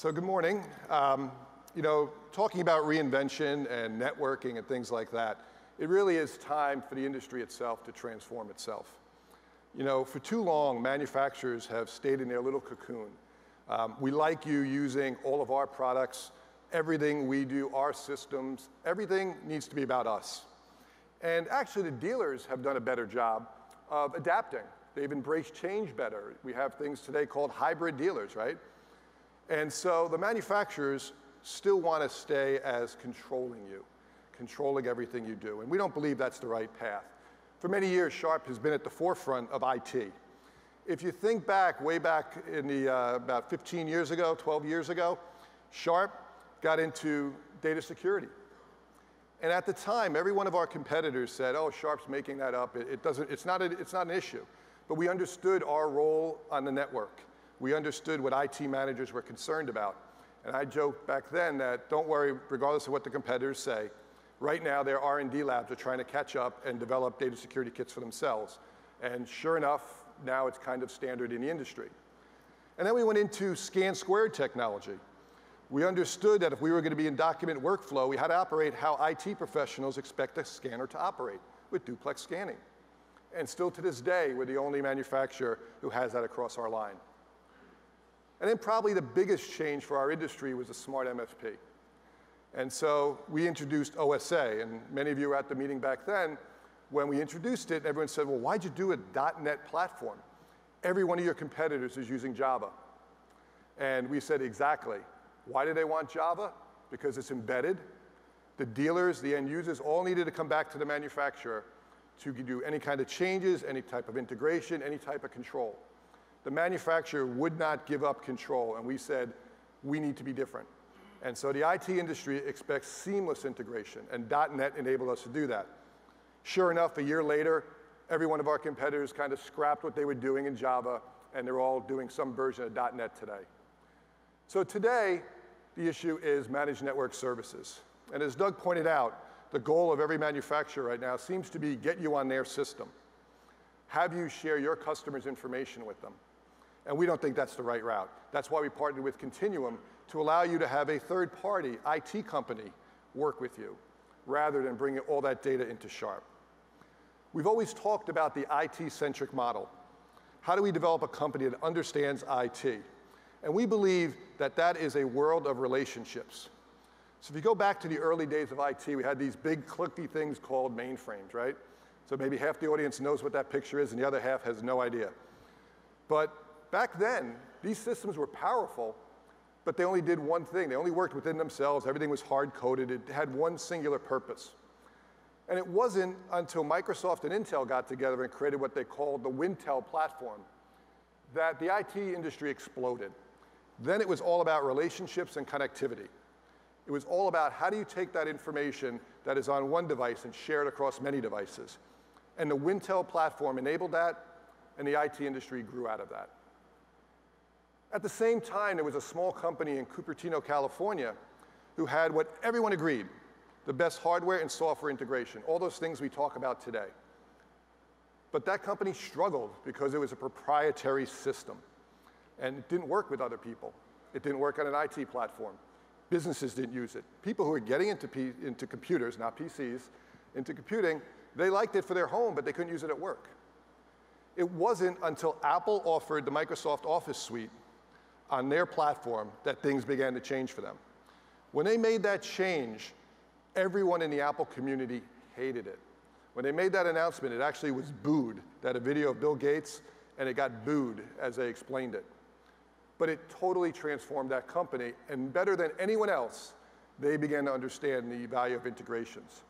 So good morning. Talking about reinvention and networking and things like that, it really is time for the industry itself to transform itself. For too long, manufacturers have stayed in their little cocoon. We like you using all of our products, everything we do, our systems, everything needs to be about us. And actually, the dealers have done a better job of adapting. They've embraced change better. We have things today called hybrid dealers, right? And so the manufacturers still want to stay as controlling you, controlling everything you do. And we don't believe that's the right path. For many years, Sharp has been at the forefront of IT. If you think back, way back in the about 15 years ago, 12 years ago, Sharp got into data security. And at the time, every one of our competitors said, oh, Sharp's making that up. It's not an issue. But we understood our role on the network. We understood what IT managers were concerned about. And I joked back then that don't worry, regardless of what the competitors say, right now their R&D labs are trying to catch up and develop data security kits for themselves. And sure enough, now it's kind of standard in the industry. And then we went into scan squared technology. We understood that if we were going to be in document workflow, we had to operate how IT professionals expect a scanner to operate, with duplex scanning. And still to this day, we're the only manufacturer who has that across our line. And then probably the biggest change for our industry was the smart MFP. And so we introduced OSA, and many of you were at the meeting back then. When we introduced it, everyone said, well, why'd you do a .NET platform? Every one of your competitors is using Java. And we said, exactly. Why do they want Java? Because it's embedded. The dealers, the end users, all needed to come back to the manufacturer to do any kind of changes, any type of integration, any type of control. The manufacturer would not give up control, and we said, we need to be different. And so the IT industry expects seamless integration, and .NET enabled us to do that. Sure enough, a year later, every one of our competitors kind of scrapped what they were doing in Java, and they're all doing some version of .NET today. So today, the issue is managed network services. And as Doug pointed out, the goal of every manufacturer right now seems to be get you on their system. Have you share your customers' information with them. And we don't think that's the right route. That's why we partnered with Continuum to allow you to have a third-party IT company work with you, rather than bringing all that data into Sharp. We've always talked about the IT-centric model. How do we develop a company that understands IT? And we believe that that is a world of relationships. So if you go back to the early days of IT, we had these big clicky things called mainframes, right? So maybe half the audience knows what that picture is and the other half has no idea. But back then, these systems were powerful, but they only did one thing. They only worked within themselves. Everything was hard-coded. It had one singular purpose. And it wasn't until Microsoft and Intel got together and created what they called the Wintel platform that the IT industry exploded. Then it was all about relationships and connectivity. It was all about how do you take that information that is on one device and share it across many devices. And the Wintel platform enabled that, and the IT industry grew out of that. At the same time, there was a small company in Cupertino, California, who had what everyone agreed, the best hardware and software integration, all those things we talk about today. But that company struggled because it was a proprietary system. And it didn't work with other people. It didn't work on an IT platform. Businesses didn't use it. People who were getting into computers, not PCs, into computing, they liked it for their home, but they couldn't use it at work. It wasn't until Apple offered the Microsoft Office suite on their platform that things began to change for them. When they made that change, everyone in the Apple community hated it. When they made that announcement, it actually was booed. They had a video of Bill Gates, and it got booed as they explained it. But it totally transformed that company, and better than anyone else, they began to understand the value of integrations.